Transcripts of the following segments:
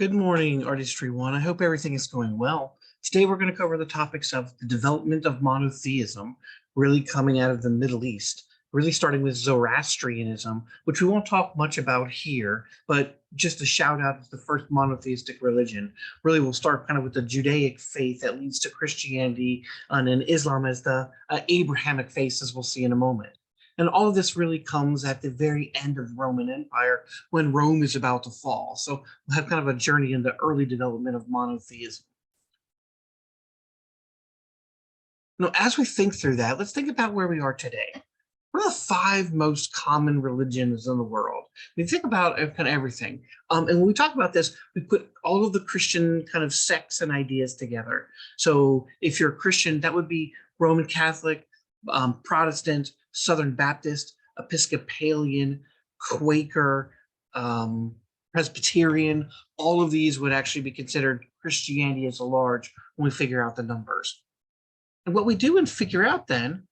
Good morning, Artistry One. I hope everything is going well. Today, we're going to cover the topics of the development of monotheism, really coming out of the Middle East, really starting with Zoroastrianism, which we won't talk much about here, but just a shout out to the first monotheistic religion. Really, we'll start kind of with the Judaic faith that leads to Christianity, and then Islam as the Abrahamic faith, as we'll see in a moment. And all of this really comes at the very end of the Roman Empire when Rome is about to fall. So we'll have kind of a journey in the early development of monotheism. Now, as we think through that, let's think about where we are today. What are the five most common religions in the world? We think about kind of everything. And when we talk about this, we put all of the Christian kind of sects and ideas together. So if you're a Christian, that would be Roman Catholic, Protestant, Southern Baptist, Episcopalian, Quaker, Presbyterian. All of these would actually be considered Christianity as a large when we figure out the numbers. And what we do and figure out then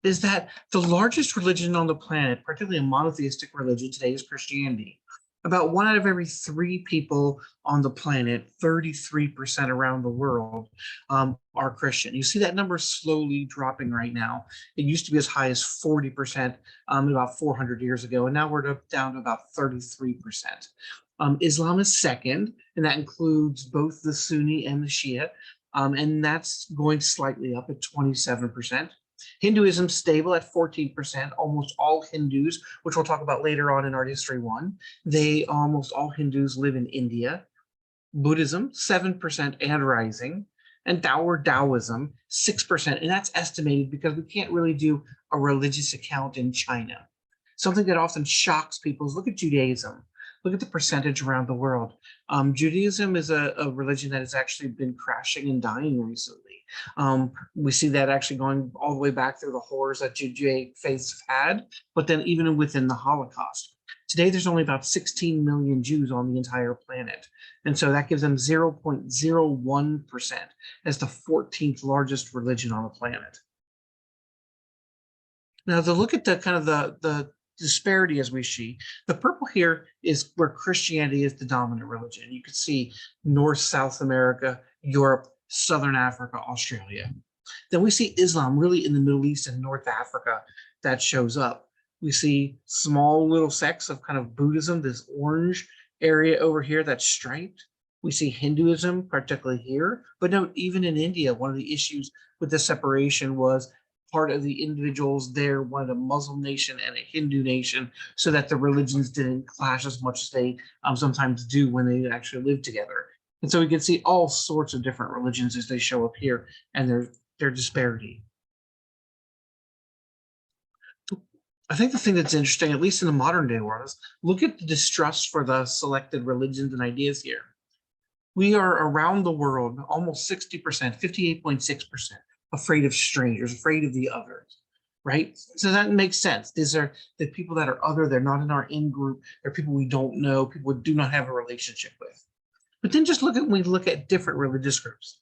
is that the largest religion on the planet, particularly a monotheistic religion today, is Christianity. About 1 out of every 3 people on the planet, 33% around the world, are Christian. You see that number slowly dropping right now. It used to be as high as 40% about 400 years ago, and now we're down to about 33%. Islam is second, and that includes both the Sunni and the Shia, and that's going slightly up at 27%. Hinduism stable at 14%. Almost all Hindus, which we'll talk about later on in Art History 1, almost all Hindus live in India. Buddhism, 7% and rising. And Taoism, 6%. And that's estimated because we can't really do a religious account in China. Something that often shocks people is look at Judaism. Look at the percentage around the world. Judaism is a religion that has actually been crashing and dying recently. We see that actually going all the way back through the horrors that Judaic faiths have had, but then even within the Holocaust. Today, there's only about 16 million Jews on the entire planet. And so that gives them 0.01% as the 14th largest religion on the planet. Now, to look at the kind of the disparity as we see, the purple here is where Christianity is the dominant religion. You can see North, South America, Europe, Southern Africa, Australia. Then we see Islam really in the Middle East and North Africa that shows up. We see small little sects of kind of Buddhism, this orange area over here that's striped. We see Hinduism, particularly here. But note, even in India, one of the issues with the separation was part of the individuals there wanted a Muslim nation and a Hindu nation so that the religions didn't clash as much as they sometimes do when they actually live together. And so we can see all sorts of different religions as they show up here and their disparity. I think the thing that's interesting, at least in the modern day world, is look at the distrust for the selected religions and ideas here. We are around the world, almost 60%, 58.6%, afraid of strangers, afraid of the others, right? So that makes sense. These are the people that are other, they're not in our in-group, they're people we don't know, people we do not have a relationship with. But then just when we look at different religious groups,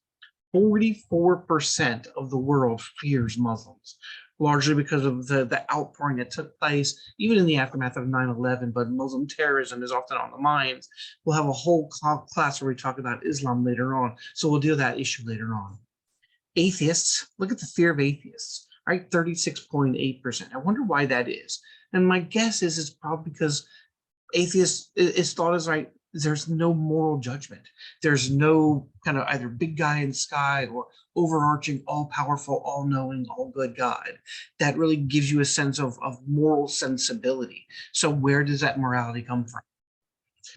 44% of the world fears Muslims, largely because of the outpouring that took place, even in the aftermath of 9/11, but Muslim terrorism is often on the minds. We'll have a whole class where we talk about Islam later on, so we'll deal with that issue later on. Atheists, look at the fear of atheists, right? 36.8%. I wonder why that is. And my guess is it's probably because atheists is thought as right, there's no moral judgment. There's no kind of either big guy in the sky or overarching, all-powerful, all-knowing, all-good God that really gives you a sense of moral sensibility. So where does that morality come from?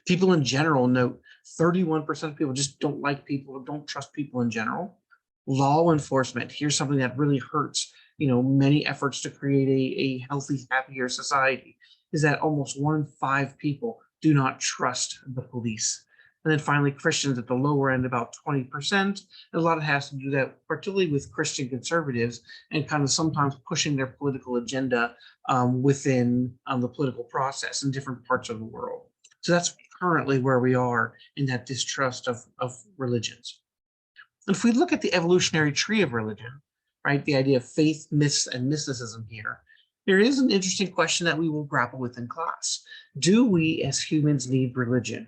People in general note 31% of people just don't like people, don't trust people in general. Law enforcement, here's something that really hurts, many efforts to create a healthy, happier society, is that almost 1 in 5 people do not trust the police. And then finally, Christians at the lower end, about 20%. And a lot of it has to do that, particularly with Christian conservatives and kind of sometimes pushing their political agenda within the political process in different parts of the world. So that's currently where we are in that distrust of religions. If we look at the evolutionary tree of religion, right, the idea of faith, myths, and mysticism here, There is an interesting question that we will grapple with in class. Do we as humans need religion?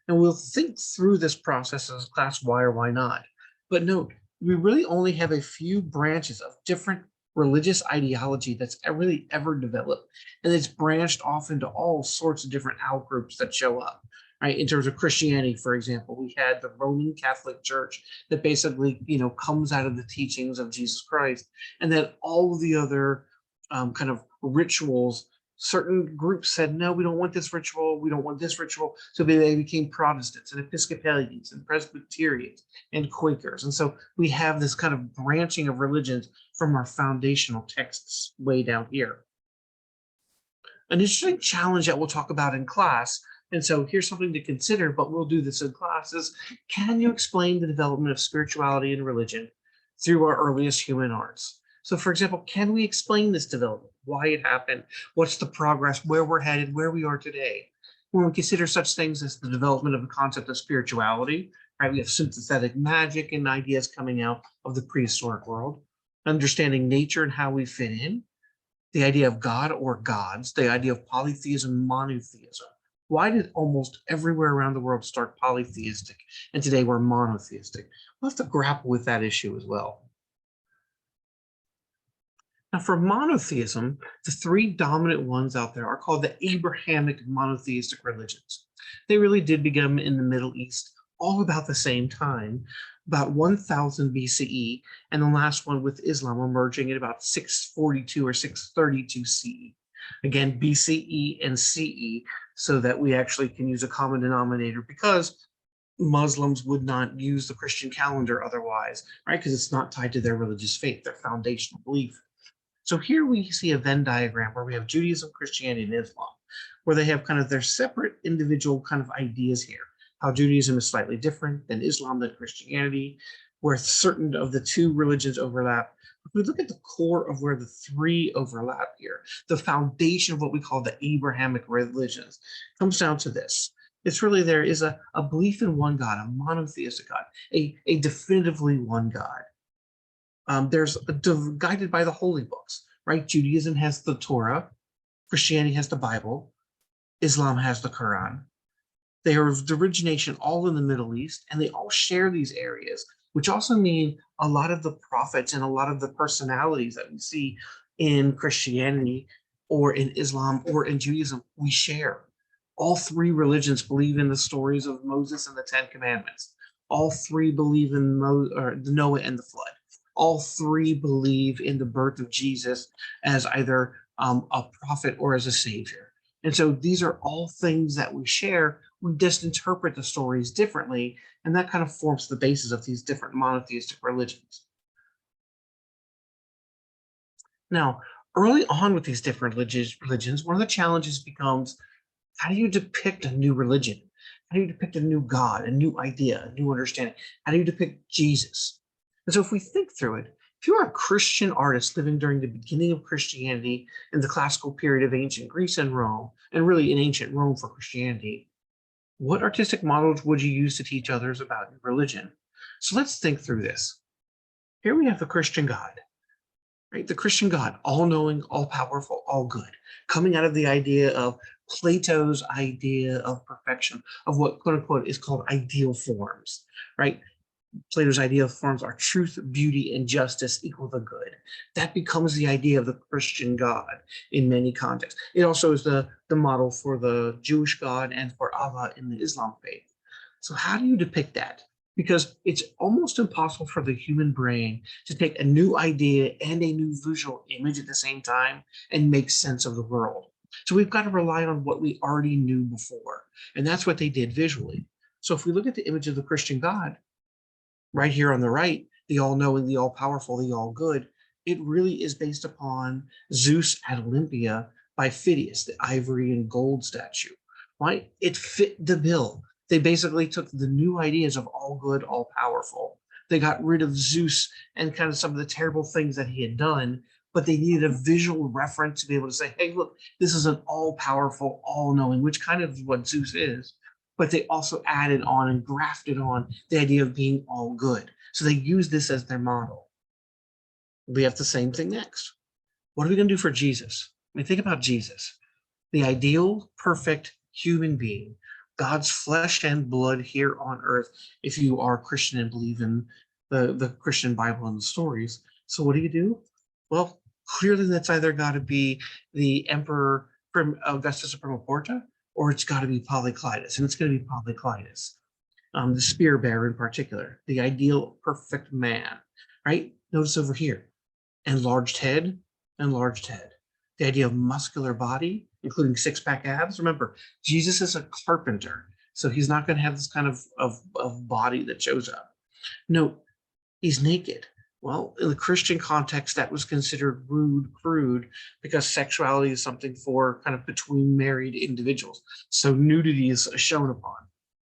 And we'll think through this process as class, why or why not. But note, we really only have a few branches of different religious ideology that's really ever developed. And it's branched off into all sorts of different outgroups that show up. Right. In terms of Christianity, for example, we had the Roman Catholic Church that basically, comes out of the teachings of Jesus Christ, and then all of the other kind of rituals. Certain groups said, no, we don't want this ritual. We don't want this ritual. So they became Protestants and Episcopalians and Presbyterians and Quakers. And so we have this kind of branching of religions from our foundational texts way down here. An interesting challenge that we'll talk about in class, and so here's something to consider, but we'll do this in class, is can you explain the development of spirituality and religion through our earliest human arts? So for example, can we explain this development, why it happened, what's the progress, where we're headed, where we are today? When we consider such things as the development of the concept of spirituality, right? We have synthetic magic and ideas coming out of the prehistoric world, understanding nature and how we fit in, the idea of God or gods, the idea of polytheism, monotheism. Why did almost everywhere around the world start polytheistic and today we're monotheistic? We'll have to grapple with that issue as well. Now, for monotheism, the three dominant ones out there are called the Abrahamic monotheistic religions. They really did begin in the Middle East all about the same time, about 1000 BCE, and the last one with Islam emerging at about 642 or 632 CE. Again, BCE and CE, so that we actually can use a common denominator, because Muslims would not use the Christian calendar otherwise, right? Because it's not tied to their religious faith, their foundational belief. So here we see a Venn diagram where we have Judaism, Christianity, and Islam, where they have kind of their separate individual kind of ideas here. How Judaism is slightly different than Islam, than Christianity, where certain of the two religions overlap. If we look at the core of where the three overlap here, the foundation of what we call the Abrahamic religions comes down to this. It's really there is a belief in one God, a monotheistic God, a definitively one God. There's guided by the holy books, right? Judaism has the Torah, Christianity has the Bible, Islam has the Quran. They are of origination all in the Middle East, and they all share these areas, which also mean a lot of the prophets and a lot of the personalities that we see in Christianity or in Islam or in Judaism, we share. All three religions believe in the stories of Moses and the Ten Commandments. All three believe in Noah and the flood. All three believe in the birth of Jesus as either a prophet or as a savior. And so these are all things that we share. We just interpret the stories differently, and that kind of forms the basis of these different monotheistic religions. Now, early on with these different religions, one of the challenges becomes, how do you depict a new religion? How do you depict a new God, a new idea, a new understanding? How do you depict Jesus? And so if we think through it, if you're a Christian artist living during the beginning of Christianity in the classical period of ancient Greece and Rome, and really in ancient Rome for Christianity, what artistic models would you use to teach others about your religion? So let's think through this. Here we have the Christian God, right? The Christian God, all-knowing, all-powerful, all good, coming out of the idea of Plato's idea of perfection, of what, quote unquote, is called ideal forms, right? Plato's ideal forms are truth, beauty, and justice equal the good. That becomes the idea of the Christian God in many contexts. It also is the model for the Jewish God and for Allah in the Islam faith. So how do you depict that? Because it's almost impossible for the human brain to take a new idea and a new visual image at the same time and make sense of the world. So we've got to rely on what we already knew before. And that's what they did visually. So if we look at the image of the Christian God, right here on the right, the all-knowing, the all-powerful, the all-good, it really is based upon Zeus at Olympia by Phidias, the ivory and gold statue, right? It fit the bill. They basically took the new ideas of all good, all powerful. They got rid of Zeus and kind of some of the terrible things that he had done, but they needed a visual reference to be able to say, hey, look, this is an all-powerful, all-knowing, which kind of is what Zeus is. But they also added on and grafted on the idea of being all good. So they use this as their model. We have the same thing next. What are we going to do for Jesus? I mean, think about Jesus, the ideal, perfect human being, God's flesh and blood here on earth, if you are Christian and believe in the Christian Bible and the stories. So what do? Well, clearly that's either got to be the Emperor Augustus of Porta, or it's got to be Polyclitus, and it's going to be Polyclitus, the spear bearer in particular, the ideal perfect man, right? Notice over here, enlarged head, enlarged head. The idea of muscular body, including six-pack abs. Remember, Jesus is a carpenter, so he's not going to have this kind of body that shows up. Note, he's naked. Well, in the Christian context, that was considered rude, crude, because sexuality is something for kind of between married individuals. So nudity is shown upon.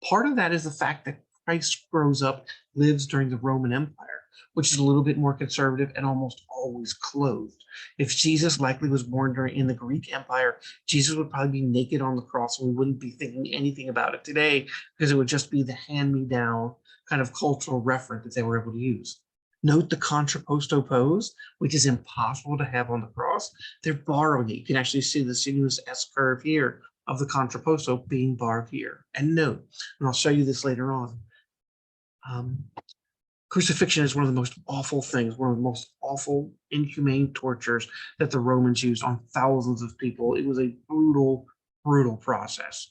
Part of that is the fact that Christ grows up, lives during the Roman Empire, which is a little bit more conservative and almost always clothed. If Jesus likely was born in the Greek Empire, Jesus would probably be naked on the cross, and we wouldn't be thinking anything about it today, because it would just be the hand-me-down kind of cultural reference that they were able to use. Note the contrapposto pose, which is impossible to have on the cross. They're borrowing it. You can actually see the sinuous S curve here of the contrapposto being borrowed here. And note, and I'll show you this later on, crucifixion is one of the most awful things, one of the most awful, inhumane tortures that the Romans used on thousands of people. It was a brutal, brutal process.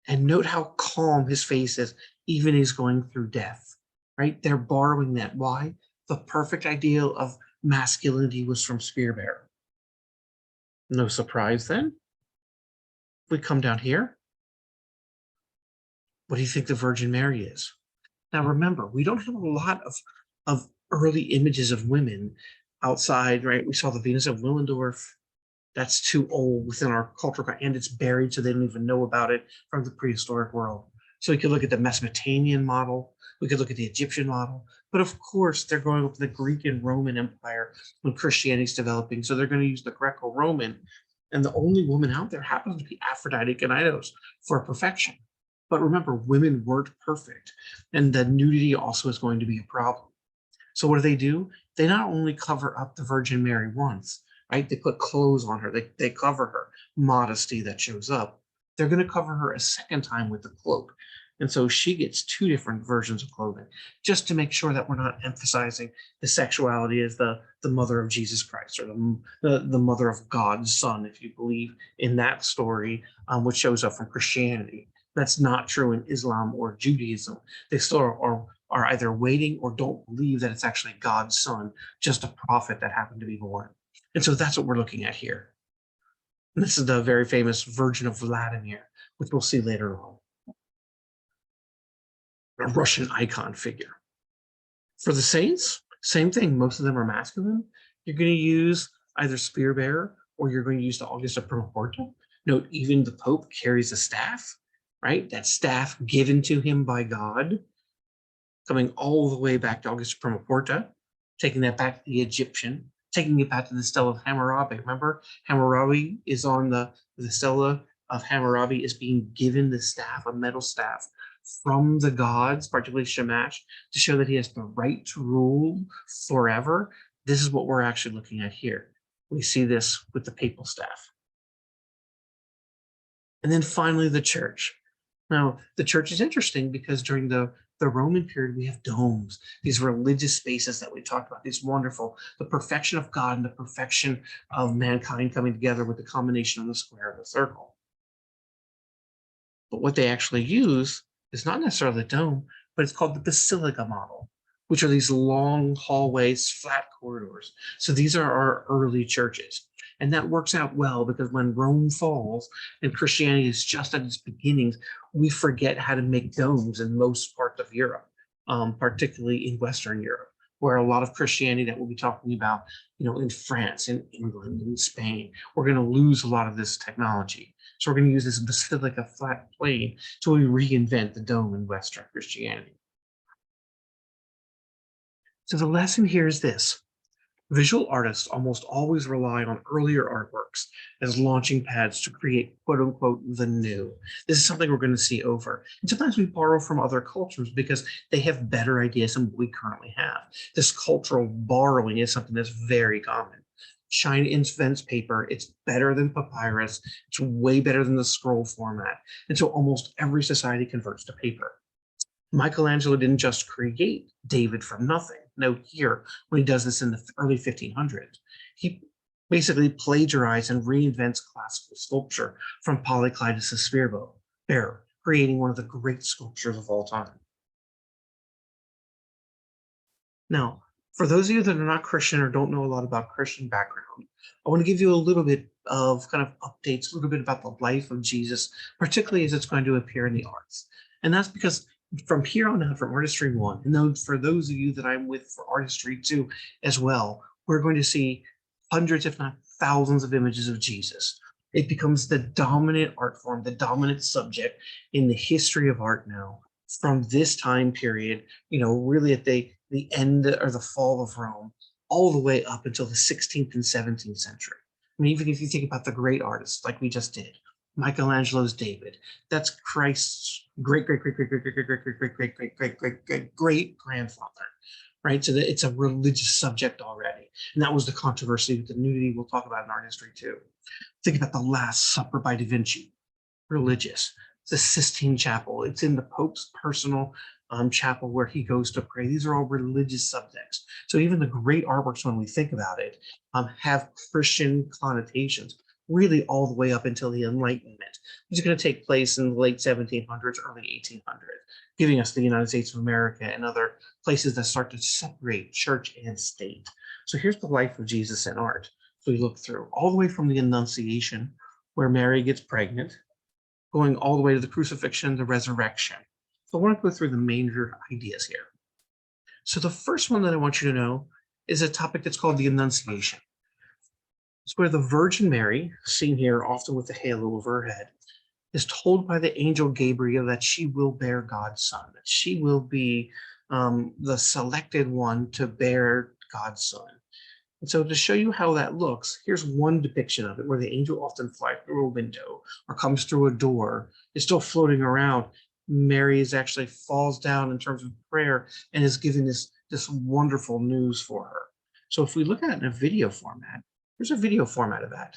And note how calm his face is, even as he's going through death, right? They're borrowing that. Why? The perfect ideal of masculinity was from spear bearer. No surprise then. We come down here. What do you think the Virgin Mary is? Now remember, we don't have a lot of early images of women outside, right? We saw the Venus of Willendorf. That's too old within our cultural, and it's buried, so they don't even know about it from the prehistoric world. So we could look at the Mesopotamian model, we could look at the Egyptian model, but of course they're going up to the Greek and Roman Empire when Christianity is developing, so they're going to use the Greco-Roman, and the only woman out there happens to be Aphrodite Kanitos for perfection. But remember, women weren't perfect, and the nudity also is going to be a problem. So what do? They not only cover up the Virgin Mary once, right? They put clothes on her. They cover her modesty that shows up. They're going to cover her a second time with the cloak. And so she gets two different versions of clothing, just to make sure that we're not emphasizing the sexuality as the mother of Jesus Christ, or the mother of God's son, if you believe in that story, which shows up from Christianity. That's not true in Islam or Judaism. They still are either waiting or don't believe that it's actually God's son, just a prophet that happened to be born. And so that's what we're looking at here. And this is the very famous Virgin of Vladimir, which we'll see later on. A Russian icon figure. For the saints, same thing. Most of them are masculine. You're going to use either spear bearer, or you're going to use the August of Porta. Note, even the Pope carries a staff, right? That staff given to him by God, coming all the way back to August of Porta, taking that back to the Egyptian, taking it back to the Stela of Hammurabi. Remember, Hammurabi is on the Stela of Hammurabi is being given the staff, a metal staff, from the gods, particularly Shamash, to show that he has the right to rule forever. This is what we're actually looking at here. We see this with the papal staff. And then finally, the church. Now, the church is interesting because during the Roman period, we have domes, these religious spaces that we talked about, these wonderful, the perfection of God and the perfection of mankind coming together with the combination of the square and the circle. But what they actually use is not necessarily the dome, but it's called the basilica model, which are these long hallways, flat corridors. So these are our early churches. And that works out well because when Rome falls and Christianity is just at its beginnings, we forget how to make domes in most parts of Europe, particularly in Western Europe, where a lot of Christianity that we'll be talking about, in France, in England, in Spain, we're going to lose a lot of this technology. So we're going to use this basilica flat plane till we reinvent the dome in Western Christianity. So the lesson here is this. Visual artists almost always rely on earlier artworks as launching pads to create quote unquote the new. This is something we're going to see over. And sometimes we borrow from other cultures because they have better ideas than what we currently have. This cultural borrowing is something that's very common. China invents paper. It's better than papyrus. It's way better than the scroll format. And so almost every society converts to paper. Michelangelo didn't just create David from nothing. No, here, when he does this in the early 1500s, he basically plagiarized and reinvents classical sculpture from Polyclitus to Spirbo, bearer, creating one of the great sculptures of all time. Now, for those of you that are not Christian or don't know a lot about Christian background, I want to give you a little bit of kind of updates, a little bit about the life of Jesus, particularly as it's going to appear in the arts. And that's because from here on out, from Artistry 1, and then for those of you that I'm with for Artistry 2 as well, we're going to see hundreds, if not thousands, of images of Jesus. It becomes the dominant art form, the dominant subject in the history of art now from this time period, really at the end or the fall of Rome, all the way up until the 16th and 17th century. I mean, even if you think about the great artists like we just did, Michelangelo's David, that's Christ's great, great, great, great, great, great, great, great, great, great, great, great, great, great, great grandfather, right? So that it's a religious subject already. And that was the controversy with the nudity we'll talk about in art history too. Think about the Last Supper by Da Vinci, religious. The Sistine Chapel. It's in the Pope's personal chapel where he goes to pray. These are all religious subjects. So even the great artworks, when we think about it, have Christian connotations, really all the way up until the Enlightenment, which is going to take place in the late 1700s, early 1800s, giving us the United States of America and other places that start to separate church and state. So here's the life of Jesus in art. So we look through all the way from the Annunciation, where Mary gets pregnant, going all the way to the crucifixion, the resurrection. So I want to go through the major ideas here. So the first one that I want you to know is a topic that's called the Annunciation. It's where the Virgin Mary, seen here often with the halo over her head, is told by the angel Gabriel that she will bear God's son, that she will be the selected one to bear God's son. And so to show you how that looks, here's one depiction of it where the angel often flies through a window or comes through a door, is still floating around. Mary is actually falls down in terms of prayer and is given this wonderful news for her. So if we look at it in a video format, here's a video format of that.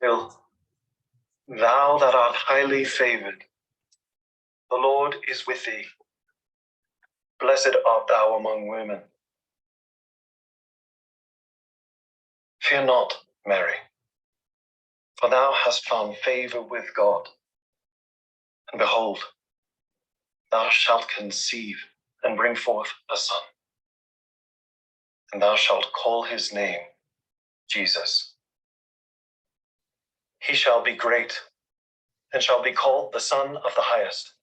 Hail, thou that art highly favored, the Lord is with thee. Blessed art thou among women. Fear not, Mary, for thou hast found favor with God. And behold, thou shalt conceive and bring forth a son, and thou shalt call his name Jesus. He shall be great, and shall be called the Son of the Highest.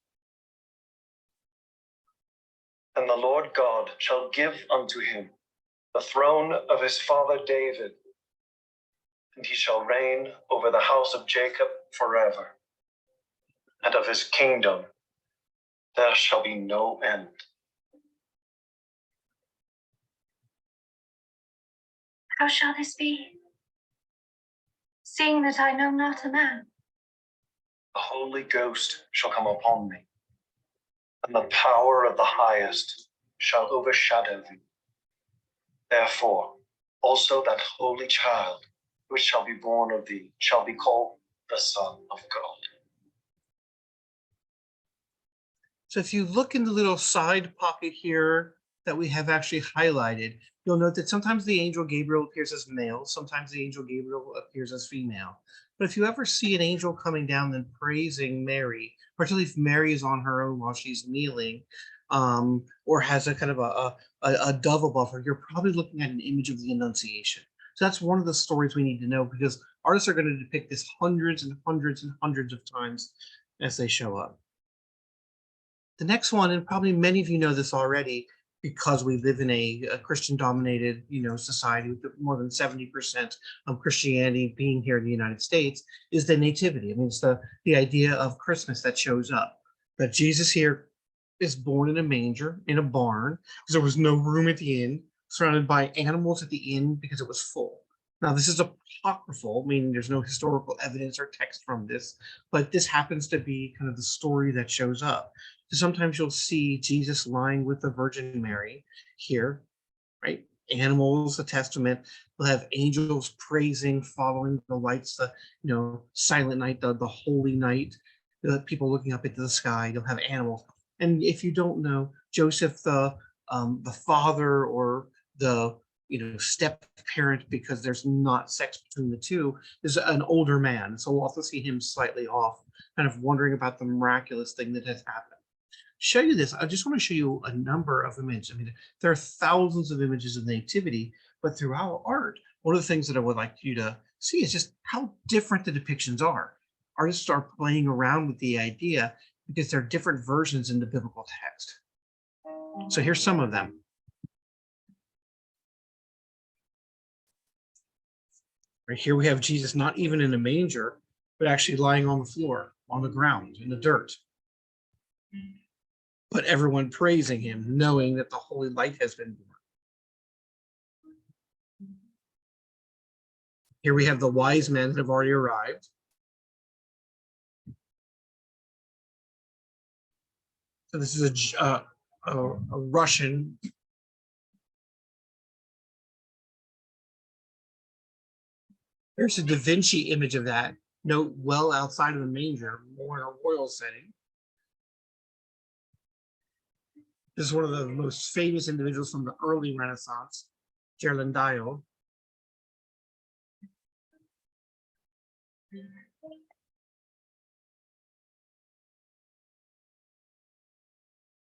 And the Lord God shall give unto him the throne of his father David, and he shall reign over the house of Jacob forever, and of his kingdom there shall be no end. How shall this be, seeing that I know not a man? The Holy Ghost shall come upon thee, and the power of the highest shall overshadow thee. Therefore, also that holy child which shall be born of thee shall be called the Son of God. So if you look in the little side pocket here that we have actually highlighted, you'll note that sometimes the angel Gabriel appears as male, sometimes the angel Gabriel appears as female. But if you ever see an angel coming down and praising Mary, particularly if Mary is on her own while she's kneeling, or has a kind of a dove above her, you're probably looking at an image of the Annunciation. So that's one of the stories we need to know, because artists are going to depict this hundreds and hundreds and hundreds of times as they show up. The next one, and probably many of you know this already, because we live in a Christian-dominated, society with more than 70% of Christianity being here in the United States, is the nativity. I mean, it's the idea of Christmas that shows up. That Jesus here is born in a manger, in a barn, because there was no room at the inn, surrounded by animals at the inn because it was full. Now, this is apocryphal, meaning there's no historical evidence or text from this, but this happens to be kind of the story that shows up. So sometimes you'll see Jesus lying with the Virgin Mary here, right? Animals, the Testament, will have angels praising, following the lights, the silent night, the holy night, the people looking up into the sky. You'll have animals. And if you don't know, Joseph, the father or the step parent, because there's not sex between the two, is an older man. So we'll also see him slightly off, kind of wondering about the miraculous thing that has happened. Show you this, I just want to show you a number of images. I mean, there are thousands of images of nativity, but throughout art, one of the things that I would like you to see is just how different the depictions are. Artists are playing around with the idea because there are different versions in the biblical text. So here's some of them. Right here we have Jesus not even in a manger, but actually lying on the floor, on the ground, in the dirt. But everyone praising him, knowing that the holy light has been born. Here we have the wise men that have already arrived. So this is a Russian. There's a Da Vinci image of that. Note, well outside of the manger, more in a royal setting. This is one of the most famous individuals from the early Renaissance, Ghirlandaio.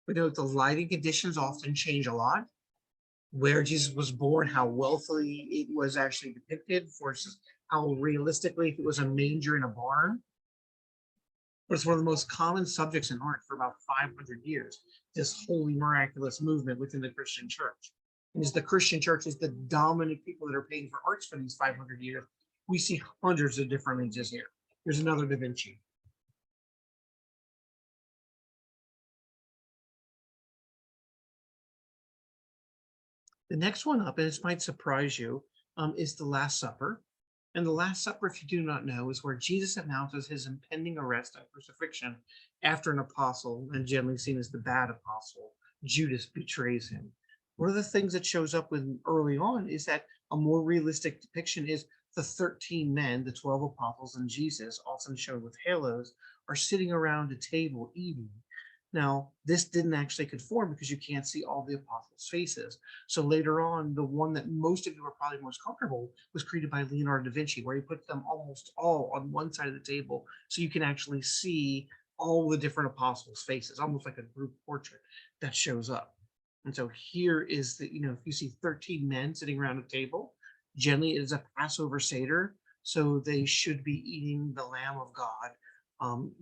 We know the lighting conditions often change a lot. Where Jesus was born, how wealthily it was actually depicted versus how realistically if it was a manger in a barn. But it's one of the most common subjects in art for about 500 years, this holy miraculous movement within the Christian church. And as the Christian church is the dominant people that are paying for arts for these 500 years, we see hundreds of different images here. Here's another Da Vinci. The next one up, and this might surprise you, is the Last Supper. And the Last Supper, if you do not know, is where Jesus announces his impending arrest and crucifixion after an apostle, and generally seen as the bad apostle, Judas, betrays him. One of the things that shows up with early on is that a more realistic depiction is the 13 men, the 12 apostles and Jesus, often shown with halos, are sitting around a table eating. Now, this didn't actually conform because you can't see all the apostles' faces. So later on, the one that most of you are probably most comfortable was created by Leonardo da Vinci, where he put them almost all on one side of the table so you can actually see all the different apostles' faces, almost like a group portrait that shows up. And so here is the, if you see 13 men sitting around a table, generally it is a Passover Seder, so they should be eating the Lamb of God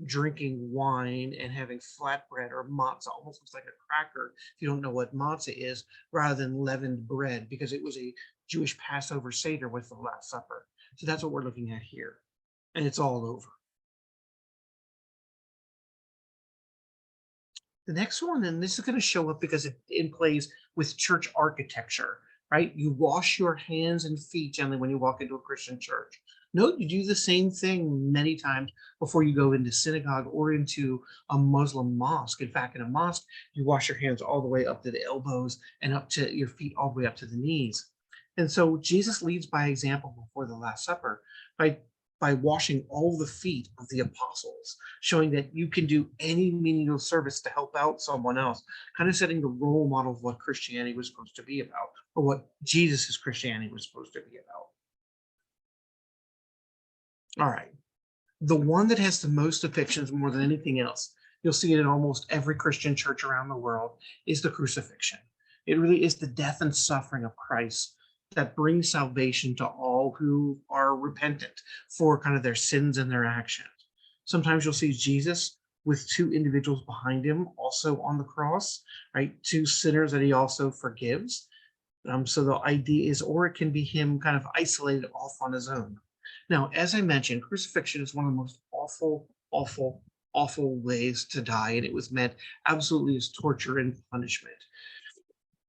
drinking wine and having flatbread or matzah, almost looks like a cracker if you don't know what matzah is, rather than leavened bread, because it was a Jewish Passover Seder with the Last Supper. So that's what we're looking at here. And it's all over. The next one, and this is going to show up because it plays with church architecture, right? You wash your hands and feet generally when you walk into a Christian church. Note you do the same thing many times before you go into synagogue or into a Muslim mosque. In fact, in a mosque, you wash your hands all the way up to the elbows and up to your feet all the way up to the knees. And so Jesus leads by example before the Last Supper by washing all the feet of the apostles, showing that you can do any menial service to help out someone else, kind of setting the role model of what Christianity was supposed to be about, or what Jesus' Christianity was supposed to be about. All right. The one that has the most depictions more than anything else, you'll see it in almost every Christian church around the world, is the crucifixion. It really is the death and suffering of Christ that brings salvation to all who are repentant for kind of their sins and their actions. Sometimes you'll see Jesus with two individuals behind him also on the cross, right? Two sinners that he also forgives. So the idea is, or it can be him kind of isolated off on his own. Now, as I mentioned, crucifixion is one of the most awful, awful, awful ways to die, and it was meant absolutely as torture and punishment.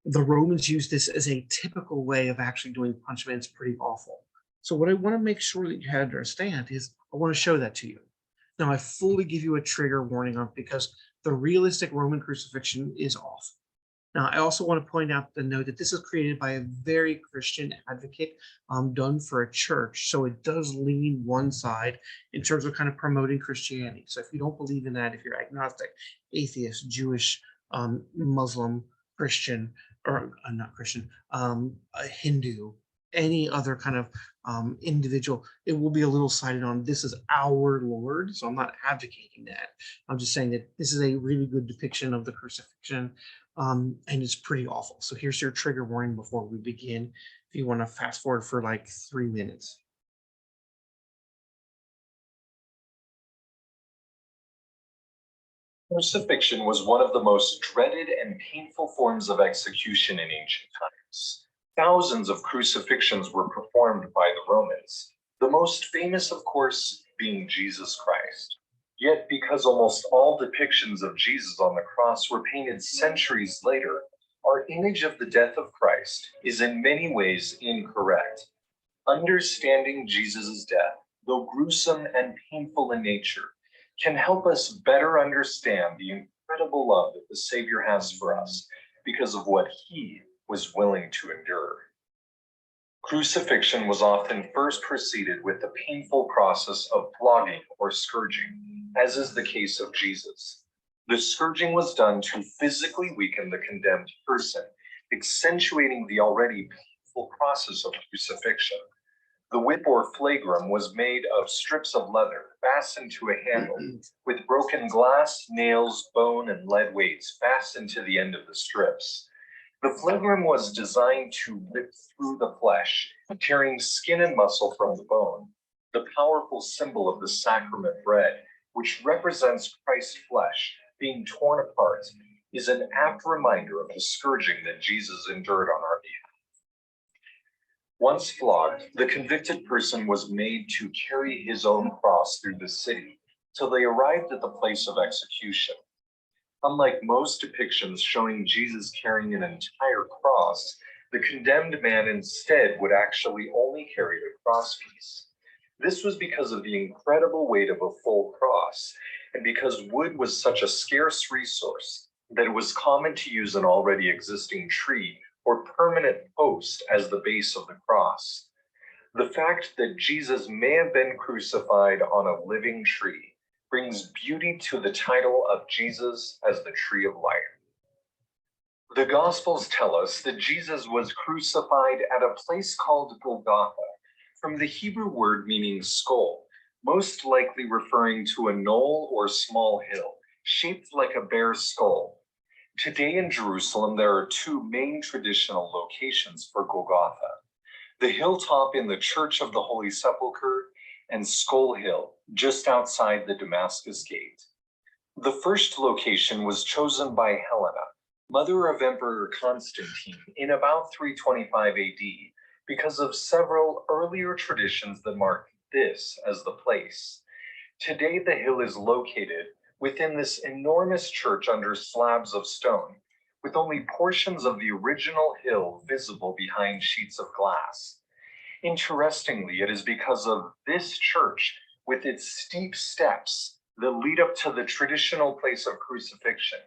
The Romans used this as a typical way of actually doing punishment. It's pretty awful. So what I want to make sure that you understand is I want to show that to you. Now, I fully give you a trigger warning on because the realistic Roman crucifixion is awful. Now, I also want to point out the note that this is created by a very Christian advocate done for a church. So it does lean one side in terms of kind of promoting Christianity. So if you don't believe in that, if you're agnostic, atheist, Jewish, Muslim, Christian, or not Christian, a Hindu, any other kind of individual, it will be a little sided on this is our Lord. So I'm not advocating that. I'm just saying that this is a really good depiction of the crucifixion. And it's pretty awful. So here's your trigger warning before we begin, if you want to fast forward for like 3 minutes. Crucifixion was one of the most dreaded and painful forms of execution in ancient times. Thousands of crucifixions were performed by the Romans, the most famous, of course, being Jesus Christ. Yet, because almost all depictions of Jesus on the cross were painted centuries later, our image of the death of Christ is in many ways incorrect. Understanding Jesus' death, though gruesome and painful in nature, can help us better understand the incredible love that the Savior has for us because of what he was willing to endure. Crucifixion was often first preceded with the painful process of flogging or scourging, as is the case of Jesus. The scourging was done to physically weaken the condemned person, accentuating the already painful process of crucifixion. The whip or flagrum was made of strips of leather fastened to a handle, with broken glass, nails, bone, and lead weights fastened to the end of the strips. The flagrum was designed to rip through the flesh, tearing skin and muscle from the bone. The powerful symbol of the sacrament bread, which represents Christ's flesh being torn apart, is an apt reminder of the scourging that Jesus endured on our behalf. Once flogged, the convicted person was made to carry his own cross through the city till they arrived at the place of execution. Unlike most depictions showing Jesus carrying an entire cross, the condemned man instead would actually only carry the crosspiece. This was because of the incredible weight of a full cross, and because wood was such a scarce resource that it was common to use an already existing tree or permanent post as the base of the cross. The fact that Jesus may have been crucified on a living tree brings beauty to the title of Jesus as the tree of life. The Gospels tell us that Jesus was crucified at a place called Golgotha, from the Hebrew word meaning skull, most likely referring to a knoll or small hill, shaped like a bear's skull. Today in Jerusalem, there are two main traditional locations for Golgotha: the hilltop in the Church of the Holy Sepulchre and Skull Hill, just outside the Damascus Gate. The first location was chosen by Helena, mother of Emperor Constantine, in about 325 AD, because of several earlier traditions that mark this as the place. Today, the hill is located within this enormous church under slabs of stone, with only portions of the original hill visible behind sheets of glass. Interestingly, it is because of this church, with its steep steps that lead up to the traditional place of crucifixion,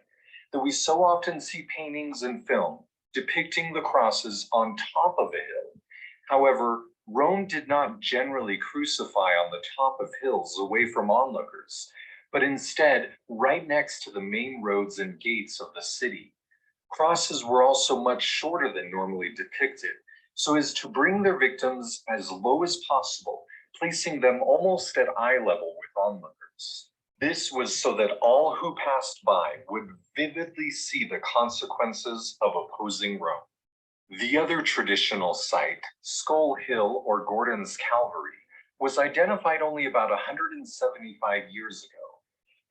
that we so often see paintings and film depicting the crosses on top of a hill. However, Rome did not generally crucify on the top of hills away from onlookers, but instead right next to the main roads and gates of the city. Crosses were also much shorter than normally depicted, so as to bring their victims as low as possible, placing them almost at eye level with onlookers. This was so that all who passed by would vividly see the consequences of opposing Rome. The other traditional site, Skull Hill or Gordon's Calvary, was identified only about 175 years ago.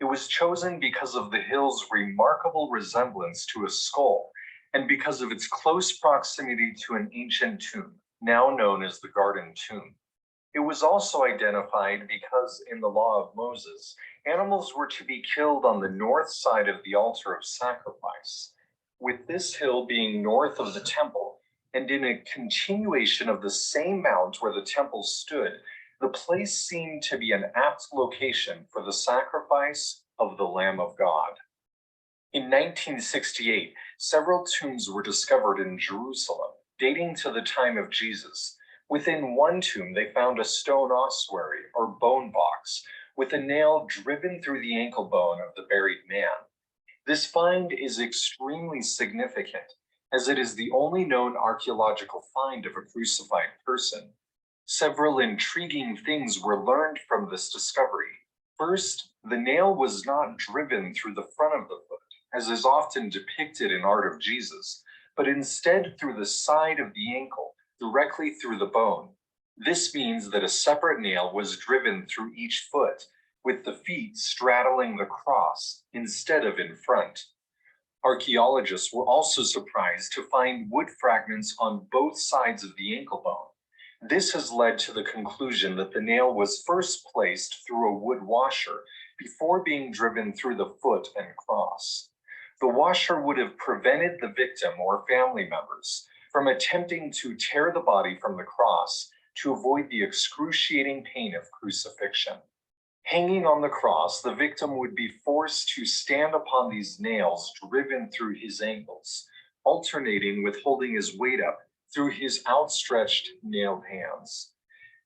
It was chosen because of the hill's remarkable resemblance to a skull and because of its close proximity to an ancient tomb, now known as the Garden Tomb. It was also identified because in the law of Moses, animals were to be killed on the north side of the altar of sacrifice. With this hill being north of the temple and in a continuation of the same mount where the temple stood, the place seemed to be an apt location for the sacrifice of the Lamb of God. In 1968, several tombs were discovered in Jerusalem, dating to the time of Jesus. Within one tomb, they found a stone ossuary or bone box with a nail driven through the ankle bone of the buried man. This find is extremely significant, as it is the only known archaeological find of a crucified person. Several intriguing things were learned from this discovery. First, the nail was not driven through the front of the foot, as is often depicted in art of Jesus, but instead through the side of the ankle, directly through the bone. This means that a separate nail was driven through each foot, with the feet straddling the cross instead of in front. Archaeologists were also surprised to find wood fragments on both sides of the ankle bone. This has led to the conclusion that the nail was first placed through a wood washer before being driven through the foot and cross. The washer would have prevented the victim or family members from attempting to tear the body from the cross to avoid the excruciating pain of crucifixion. Hanging on the cross, the victim would be forced to stand upon these nails driven through his ankles, alternating with holding his weight up through his outstretched nailed hands.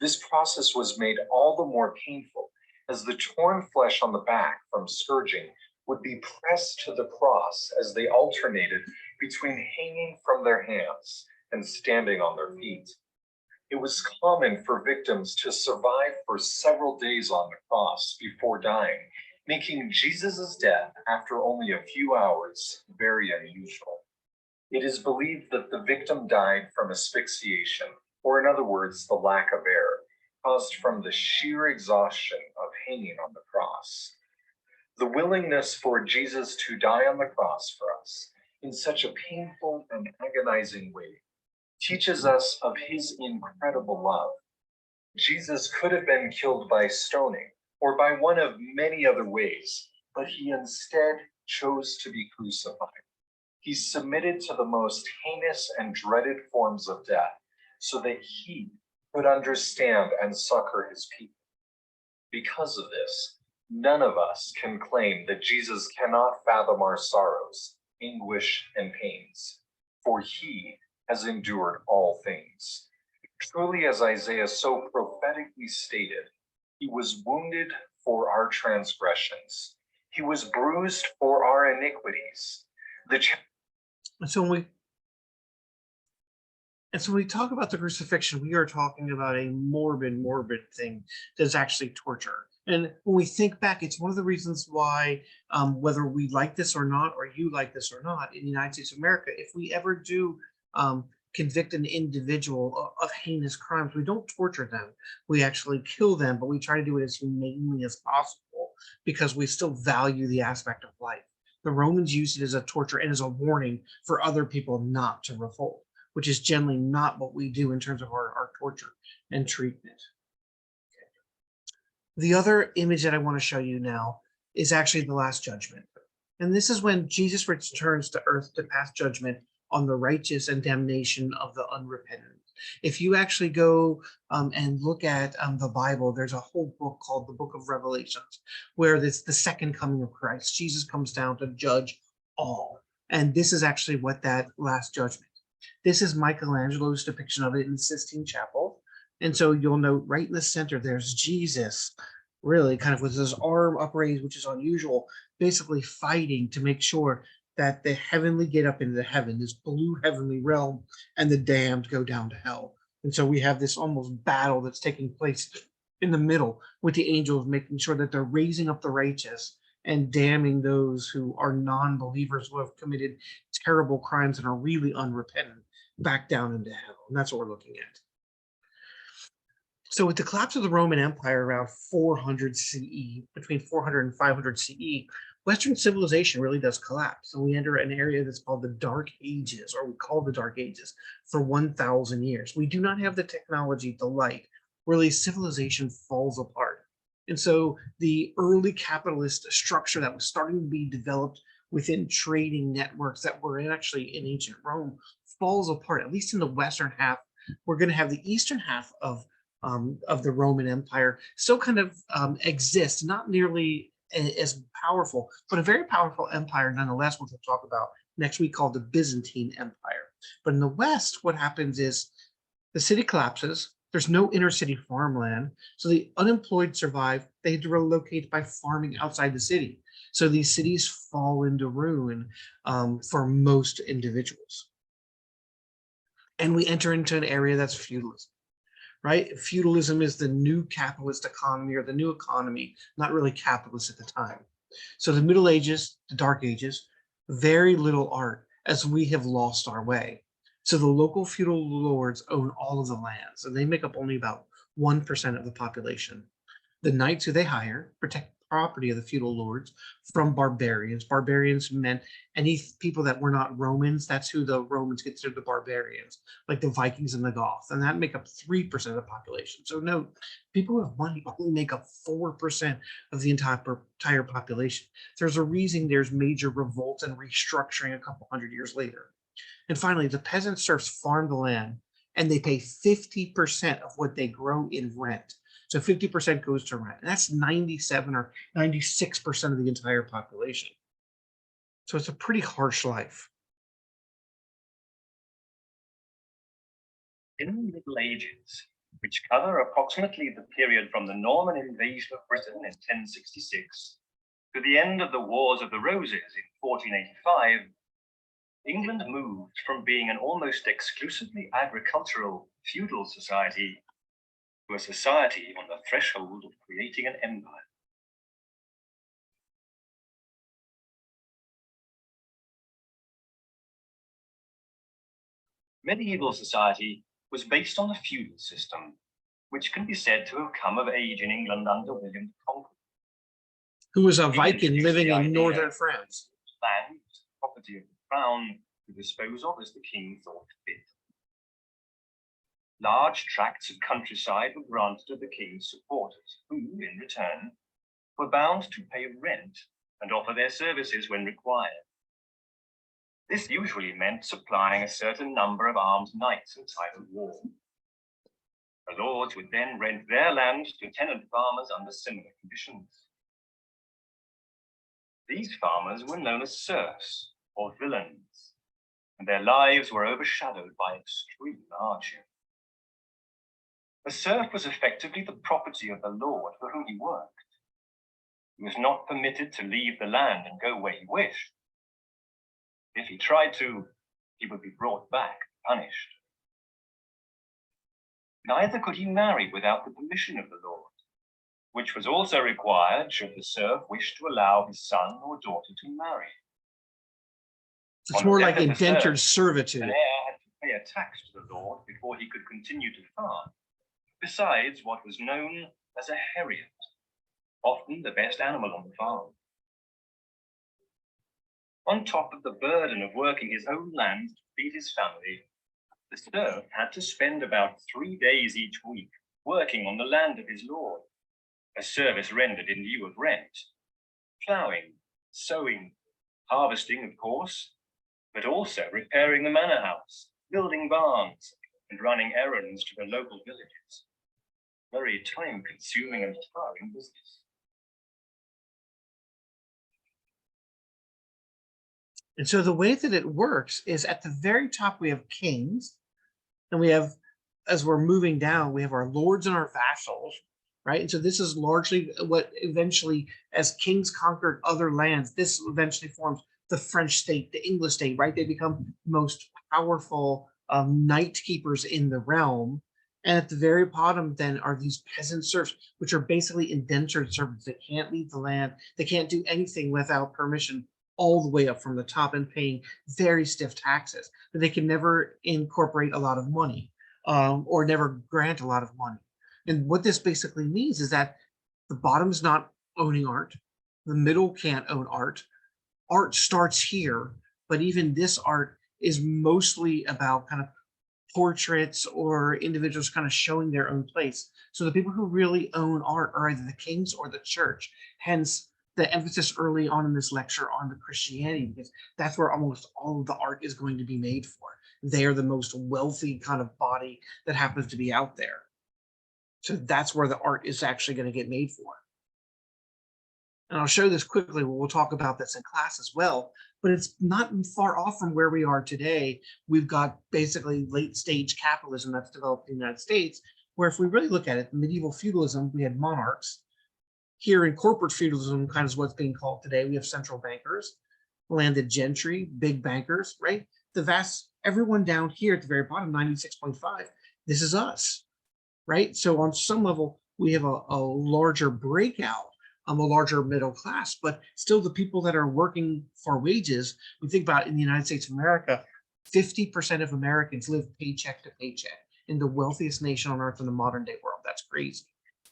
This process was made all the more painful as the torn flesh on the back from scourging would be pressed to the cross as they alternated between hanging from their hands and standing on their feet. It was common for victims to survive for several days on the cross before dying, making Jesus' death after only a few hours very unusual. It is believed that the victim died from asphyxiation, or in other words, the lack of air, caused from the sheer exhaustion of hanging on the cross. The willingness for Jesus to die on the cross for us in such a painful and agonizing way teaches us of his incredible love. Jesus could have been killed by stoning or by one of many other ways, but he instead chose to be crucified. He submitted to the most heinous and dreaded forms of death so that he could understand and succor his people. Because of this, none of us can claim that Jesus cannot fathom our sorrows, anguish, and pains, for he has endured all things. Truly, as Isaiah so prophetically stated, he was wounded for our transgressions. He was bruised for our iniquities. So when we talk about the crucifixion, we are talking about a morbid thing that's actually torture. And when we think back, it's one of the reasons why, whether we like this or not, or you like this or not, in the United States of America, if we ever do convict an individual of heinous crimes, we don't torture them. We actually kill them, but we try to do it as humanely as possible because we still value the aspect of life. The Romans used it as a torture and as a warning for other people not to revolt, which is generally not what we do in terms of our torture and treatment. The other image that I want to show you now is actually the Last Judgment. And this is when Jesus returns to earth to pass judgment on the righteous and damnation of the unrepentant. If you actually go and look at the Bible, there's a whole book called the Book of Revelations, where it's the second coming of Christ. Jesus comes down to judge all. And this is actually what that Last Judgment. This is Michelangelo's depiction of it in the Sistine Chapel. And so you'll note right in the center, there's Jesus, really kind of with his arm upraised, which is unusual, basically fighting to make sure that the heavenly get up into heaven, this blue heavenly realm, and the damned go down to hell. And so we have this almost battle that's taking place in the middle with the angels, making sure that they're raising up the righteous and damning those who are non-believers who have committed terrible crimes and are really unrepentant back down into hell. And that's what we're looking at. So with the collapse of the Roman Empire around 400 CE, between 400 and 500 CE, Western civilization really does collapse. And we enter an area that's called the Dark Ages, or we call the Dark Ages, for 1,000 years. We do not have the technology, the light. Really, civilization falls apart. And so the early capitalist structure that was starting to be developed within trading networks that were actually in ancient Rome falls apart, at least in the Western half. We're going to have the Eastern half of the Roman Empire still kind of exists, not nearly as powerful, but a very powerful empire nonetheless, which we'll talk about next week, called the Byzantine Empire. But in the West, what happens is the city collapses. There's no inner city farmland. So the unemployed survive. They had to relocate by farming outside the city. So these cities fall into ruin for most individuals. And we enter into an area that's feudalism. Right? Feudalism is the new capitalist economy, or the new economy, not really capitalist at the time. So the Middle Ages, the Dark Ages, very little art, as we have lost our way. So the local feudal lords own all of the lands, and they make up only about 1% of the population. The knights who they hire protect property of the feudal lords from barbarians. Barbarians meant any people that were not Romans. That's who the Romans considered the barbarians, like the Vikings and the Goths, and that make up 3% of the population. So note, people who have money only make up 4% of the entire population. There's a reason there's major revolts and restructuring a couple hundred years later. And finally, the peasant serfs farm the land, and they pay 50% of what they grow in rent. So 50% goes to rent. And that's 97 or 96% of the entire population. So it's a pretty harsh life. In the Middle Ages, which cover approximately the period from the Norman invasion of Britain in 1066 to the end of the Wars of the Roses in 1485, England moved from being an almost exclusively agricultural feudal society to a society on the threshold of creating an empire. Medieval society was based on the feudal system, which can be said to have come of age in England under William the Conqueror, who was a He Viking introduced living the in idea northern France. land was the property of the crown to dispose of as the king thought fit. Large tracts of countryside were granted to the king's supporters, who, in return, were bound to pay rent and offer their services when required. This usually meant supplying a certain number of armed knights in time of war. The lords would then rent their land to tenant farmers under similar conditions. These farmers were known as serfs or villains, and their lives were overshadowed by extreme hardship. A serf was effectively the property of the lord for whom he worked. He was not permitted to leave the land and go where he wished. If he tried to, he would be brought back, punished. Neither could he marry without the permission of the lord, which was also required should the serf wish to allow his son or daughter to marry. It's On the more death like of the indentured serf, servitude. an heir had to pay a tax to the Lord before he could continue to farm, besides what was known as a heriot, often the best animal on the farm. On top of the burden of working his own land to feed his family, the serf had to spend about 3 days each week working on the land of his lord, a service rendered in lieu of rent, ploughing, sowing, harvesting, of course, but also repairing the manor house, building barns, and running errands to the local villages. Very time-consuming and tiring business. And so the way that it works is at the very top, we have kings, and we have, as we're moving down, we have our lords and our vassals, right? And so this is largely what eventually, as kings conquered other lands, this eventually forms the French state, the English state, right? They become the most powerful knight keepers in the realm. And at the very bottom then are these peasant serfs, which are basically indentured servants. They can't leave the land. They can't do anything without permission, all the way up from the top, and paying very stiff taxes. But they can never incorporate a lot of money or never grant a lot of money. And what this basically means is that the bottom is not owning art. The middle can't own art. Art starts here, but even this art is mostly about kind of portraits or individuals kind of showing their own place. So the people who really own art are either the kings or the church. Hence the emphasis early on in this lecture on the Christianity, because that's where almost all of the art is going to be made for. They are the most wealthy kind of body that happens to be out there. So that's where the art is actually going to get made for. And I'll show this quickly. We'll talk about this in class as well, but it's not far off from where we are today. We've got basically late stage capitalism that's developed in the United States, where if we really look at it, medieval feudalism, we had monarchs. Here in corporate feudalism, kind of what's being called today, we have central bankers, landed gentry, big bankers, right? Everyone down here at the very bottom, 96.5, this is us, right? So on some level, we have a larger breakout, a larger middle class, but still the people that are working for wages, we think about in the United States of America, 50% of Americans live paycheck to paycheck in the wealthiest nation on earth in the modern day world. That's crazy.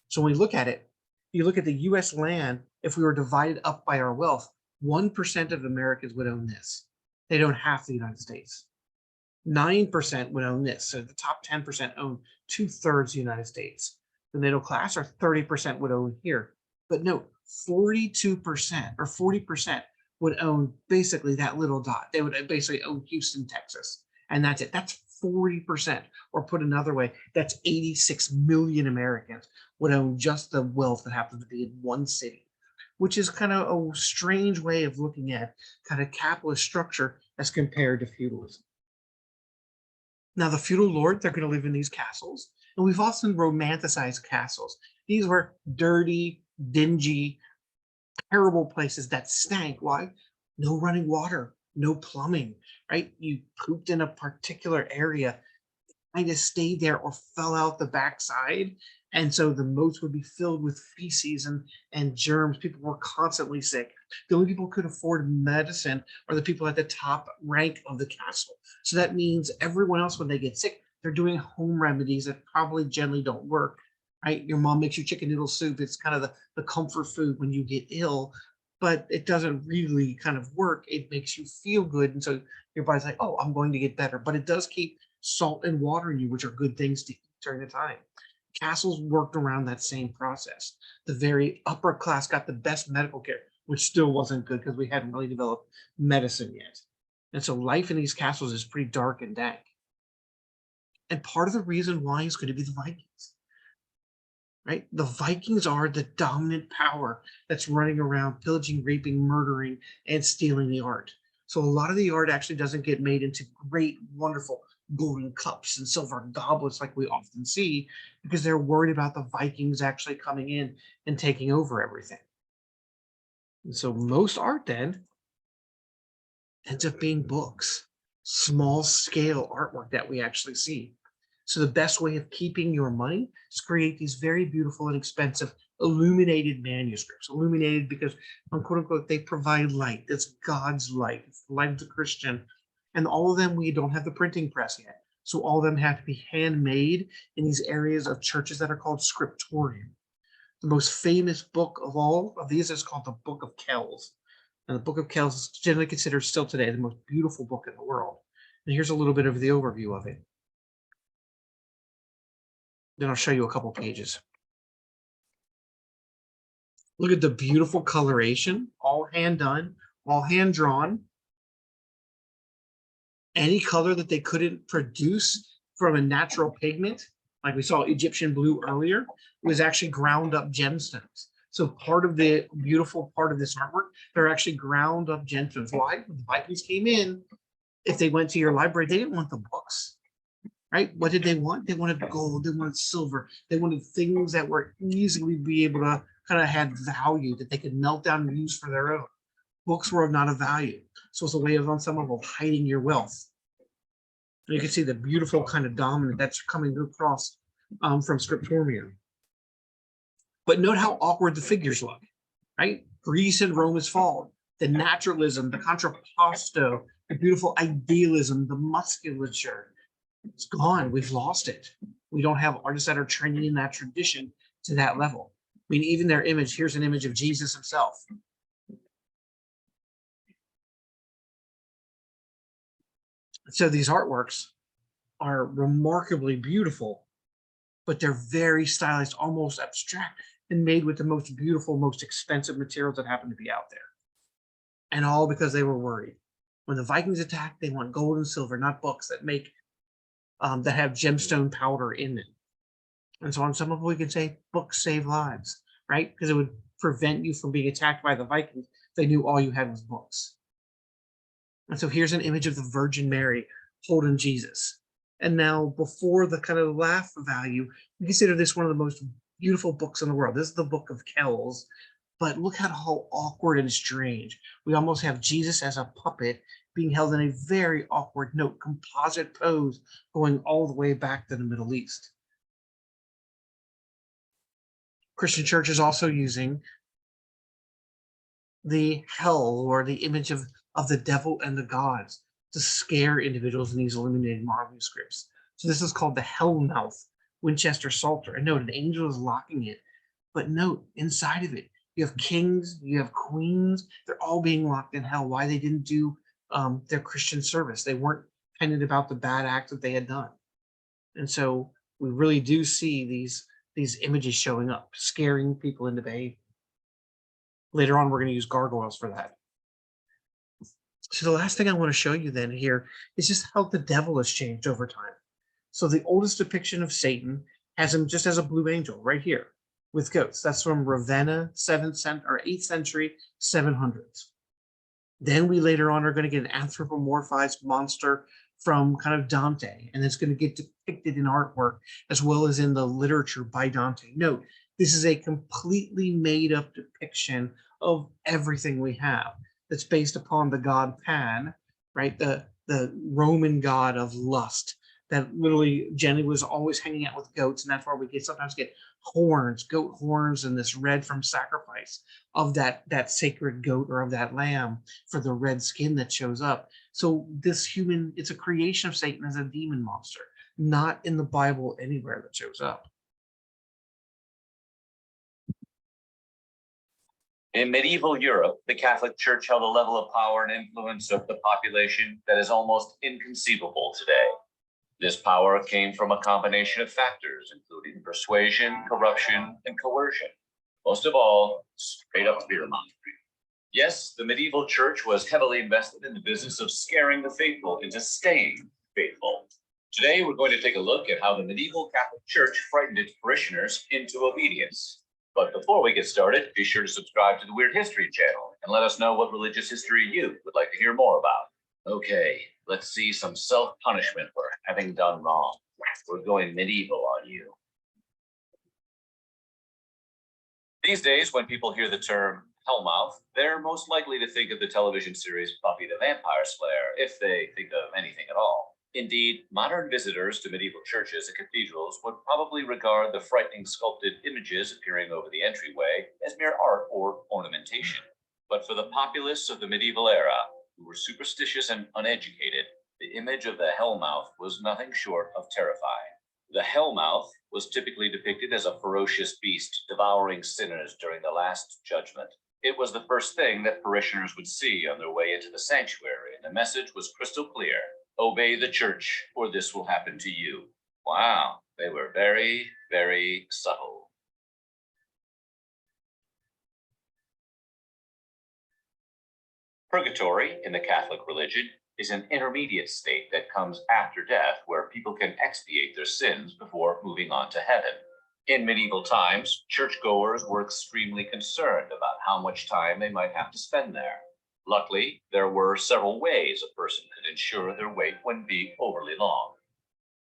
So when we look at it, you look at the US land, if we were divided up by our wealth, 1% of Americans would own this. They don't half the United States. 9% would own this. So the top 10% own 2/3 of the United States. The middle class, or 30%, would own here. But note, 42% or 40% would own basically that little dot. They would basically own Houston, Texas. And that's it. That's 40%. Or put another way, that's 86 million Americans would own just the wealth that happens to be in one city, which is kind of a strange way of looking at kind of capitalist structure as compared to feudalism. Now, the feudal lord, they're going to live in these castles, and we've often romanticized castles. These were dirty, dingy, terrible places that stank. Why? No running water, no plumbing, right? You pooped in a particular area, kind of stayed there or fell out the backside. And so the moats would be filled with feces and germs. People were constantly sick. The only people who could afford medicine are the people at the top rank of the castle. So that means everyone else, when they get sick, they're doing home remedies that probably generally don't work, right? Your mom makes you chicken noodle soup. It's kind of the comfort food when you get ill, but it doesn't really kind of work. It makes you feel good. And so your body's like, oh, I'm going to get better. But it does keep salt and water in you, which are good things to eat during the time. Castles worked around that same process. The very upper class got the best medical care, which still wasn't good because we hadn't really developed medicine yet. And so life in these castles is pretty dark and dank. And part of the reason why is going to be the Vikings, right? The Vikings are the dominant power that's running around pillaging, raping, murdering, and stealing the art. So a lot of the art actually doesn't get made into great, wonderful golden cups and silver goblets like we often see, because they're worried about the Vikings actually coming in and taking over everything. And so most art then ends up being books, small scale artwork that we actually see. So the best way of keeping your money is create these very beautiful and expensive illuminated manuscripts. Illuminated because, quote unquote, they provide light. That's God's light. It's the light of the Christian. And all of them, we don't have the printing press yet. So all of them have to be handmade in these areas of churches that are called scriptorium. The most famous book of all of these is called the Book of Kells. And the Book of Kells is generally considered still today the most beautiful book in the world. And here's a little bit of the overview of it. Then I'll show you a couple pages. Look at the beautiful coloration, all hand done, all hand drawn. Any color that they couldn't produce from a natural pigment, like we saw Egyptian blue earlier, was actually ground up gemstones. So part of the beautiful part of this artwork, they're actually ground up gemstones. Why? When the Vikings came in, if they went to your library, they didn't want the books, right? What did they want? They wanted gold, they wanted silver, they wanted things that were easily be able to kind of had value that they could melt down and use for their own. Books were not of value. So it's a way of, on some level, hiding your wealth. And you can see the beautiful kind of dominant that's coming across from scriptorium. But note how awkward the figures look, right? Greece and Rome has fallen. The naturalism, the contrapposto, the beautiful idealism, the musculature, it's gone. We've lost it. We don't have artists that are training in that tradition to that level. I mean, even their image, here's an image of Jesus himself. So these artworks are remarkably beautiful, but they're very stylized, almost abstract, and made with the most beautiful, most expensive materials that happen to be out there. And all because they were worried. When the Vikings attacked, they want gold and silver, not books that make that have gemstone powder in them. And so on some level, we can say books save lives, right? Because it would prevent you from being attacked by the Vikings if they knew all you had was books. And so here's an image of the Virgin Mary holding Jesus. And now before the kind of laugh value, we consider this one of the most beautiful books in the world. This is the Book of Kells, but look at how awkward and strange. We almost have Jesus as a puppet being held in a very awkward composite pose going all the way back to the Middle East. Christian Church is also using the hell or the image of the devil and the gods to scare individuals in these illuminated manuscripts. So this is called the Hellmouth Winchester Psalter. And note, an angel is locking it. But note, inside of it, you have kings, you have queens. They're all being locked in hell. Why? They didn't do their Christian service. They weren't penitent about the bad acts that they had done. And so we really do see these images showing up, scaring people into behavior. Later on, we're going to use gargoyles for that. So the last thing I want to show you then here is just how the devil has changed over time. So the oldest depiction of Satan has him just as a blue angel right here with goats. That's from Ravenna, 8th century, 700s. Then we later on are going to get an anthropomorphized monster from kind of Dante, and it's going to get depicted in artwork as well as in the literature by Dante. Note, this is a completely made up depiction of everything we have. That's based upon the god Pan, right? The Roman god of lust that literally generally was always hanging out with goats, and that's why we sometimes get horns, goat horns, and this red from sacrifice of that sacred goat or of that lamb for the red skin that shows up. So this human, it's a creation of Satan as a demon monster, not in the Bible anywhere that shows up. In medieval Europe, the Catholic Church held a level of power and influence of the population that is almost inconceivable today. This power came from a combination of factors, including persuasion, corruption, and coercion. Most of all, straight up fear-mongering. Yes, the medieval church was heavily invested in the business of scaring the faithful into staying faithful. Today, we're going to take a look at how the medieval Catholic Church frightened its parishioners into obedience. But before we get started, be sure to subscribe to the Weird History channel and let us know what religious history you would like to hear more about. Okay, let's see some self-punishment for having done wrong. We're going medieval on you. These days, when people hear the term Hellmouth, they're most likely to think of the television series Buffy the Vampire Slayer, if they think of anything at all. Indeed, modern visitors to medieval churches and cathedrals would probably regard the frightening sculpted images appearing over the entryway as mere art or ornamentation. But for the populace of the medieval era, who were superstitious and uneducated, the The image of the hellmouth was nothing short of terrifying. The hellmouth was typically depicted as a ferocious beast devouring sinners during the Last Judgment. It was the first thing that parishioners would see on their way into the sanctuary, and the message was crystal clear: obey the church, or this will happen to you. Wow, they were very, very subtle. Purgatory in the Catholic religion is an intermediate state that comes after death, where people can expiate their sins before moving on to heaven. In medieval times, churchgoers were extremely concerned about how much time they might have to spend there. Luckily, there were several ways a person could ensure their wait wouldn't be overly long.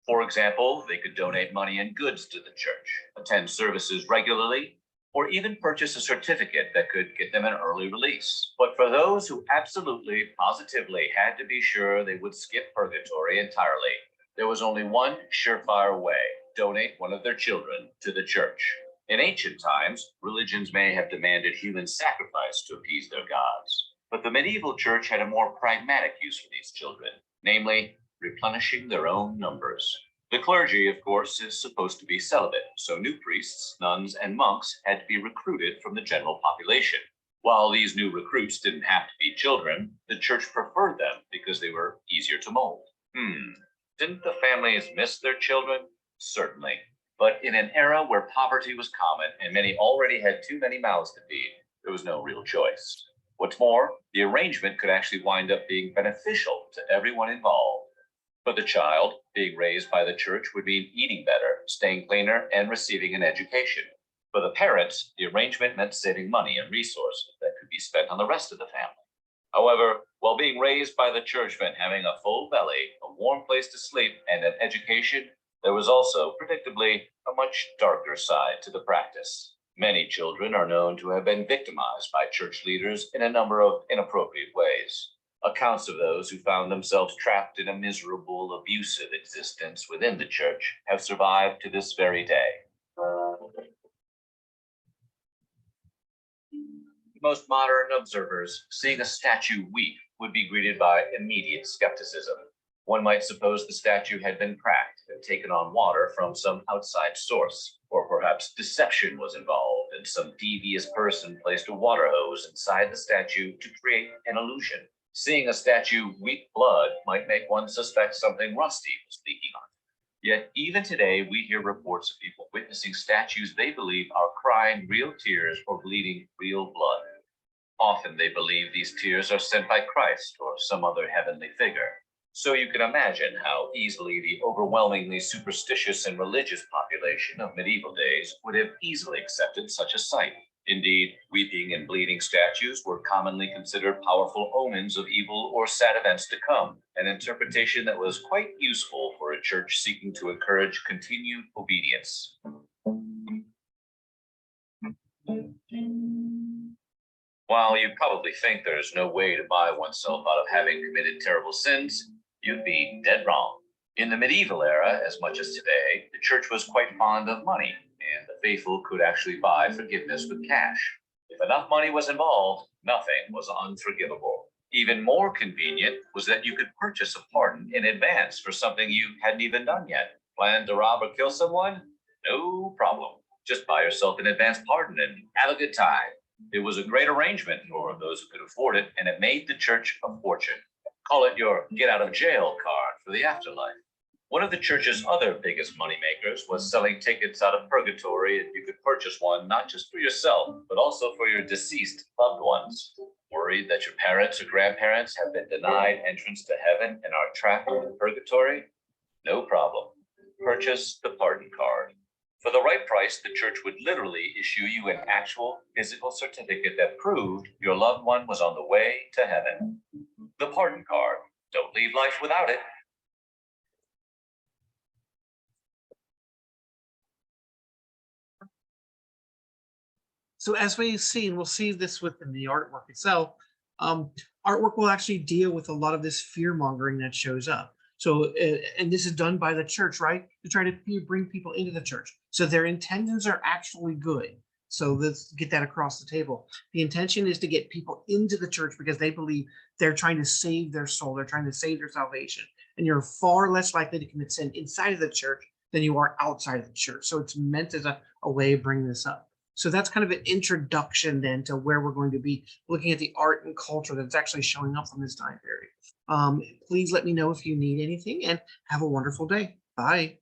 For example, they could donate money and goods to the church, attend services regularly, or even purchase a certificate that could get them an early release. But for those who absolutely, positively had to be sure they would skip purgatory entirely, there was only one surefire way: donate one of their children to the church. In ancient times, religions may have demanded human sacrifice to appease their gods, but the medieval church had a more pragmatic use for these children, namely replenishing their own numbers. The clergy, of course, is supposed to be celibate, so new priests, nuns, and monks had to be recruited from the general population. While these new recruits didn't have to be children, the church preferred them because they were easier to mold. Didn't the families miss their children? Certainly. But in an era where poverty was common and many already had too many mouths to feed, there was no real choice. What's more, the arrangement could actually wind up being beneficial to everyone involved. For the child, being raised by the church would mean eating better, staying cleaner, and receiving an education. For the parents, the arrangement meant saving money and resources that could be spent on the rest of the family. However, while being raised by the church meant having a full belly, a warm place to sleep, and an education, there was also, predictably, a much darker side to the practice. Many children are known to have been victimized by church leaders in a number of inappropriate ways. Accounts of those who found themselves trapped in a miserable, abusive existence within the church have survived to this very day. Most modern observers, seeing a statue weep would be greeted by immediate skepticism. One might suppose the statue had been cracked and taken on water from some outside source, or perhaps deception was involved and some devious person placed a water hose inside the statue to create an illusion. Seeing a statue weep blood might make one suspect something rusty was leaking on it. Yet even today, we hear reports of people witnessing statues they believe are crying real tears or bleeding real blood. Often they believe these tears are sent by Christ or some other heavenly figure. So you can imagine how easily the overwhelmingly superstitious and religious population of medieval days would have easily accepted such a sight. Indeed, weeping and bleeding statues were commonly considered powerful omens of evil or sad events to come, an interpretation that was quite useful for a church seeking to encourage continued obedience. While you probably think there's no way to buy oneself out of having committed terrible sins, you'd be dead wrong. In the medieval era, as much as today, the church was quite fond of money, and the faithful could actually buy forgiveness with cash. If enough money was involved, nothing was unforgivable. Even more convenient was that you could purchase a pardon in advance for something you hadn't even done yet. Plan to rob or kill someone? No problem. Just buy yourself an advance pardon and have a good time. It was a great arrangement for those who could afford it, and it made the church a fortune. Call it your get out of jail card for the afterlife. One of the church's other biggest moneymakers was selling tickets out of purgatory, and you could purchase one not just for yourself, but also for your deceased loved ones. Worried that your parents or grandparents have been denied entrance to heaven and are trapped in purgatory? No problem. Purchase the pardon card. For the right price, the church would literally issue you an actual physical certificate that proved your loved one was on the way to heaven. The pardon card. Don't leave life without it. So as we've seen, we'll see this within the artwork itself. Artwork will actually deal with a lot of this fear mongering that shows up. So, and this is done by the church, right? To try to bring people into the church. So their intentions are actually good. So let's get that across the table. The intention is to get people into the church because they believe they're trying to save their soul. They're trying to save their salvation. and you're far less likely to commit sin inside of the church than you are outside of the church. So it's meant as a way of bringing this up. So that's kind of an introduction then to where we're going to be looking at the art and culture that's actually showing up from this time period. Please let me know if you need anything, and have a wonderful day. Bye.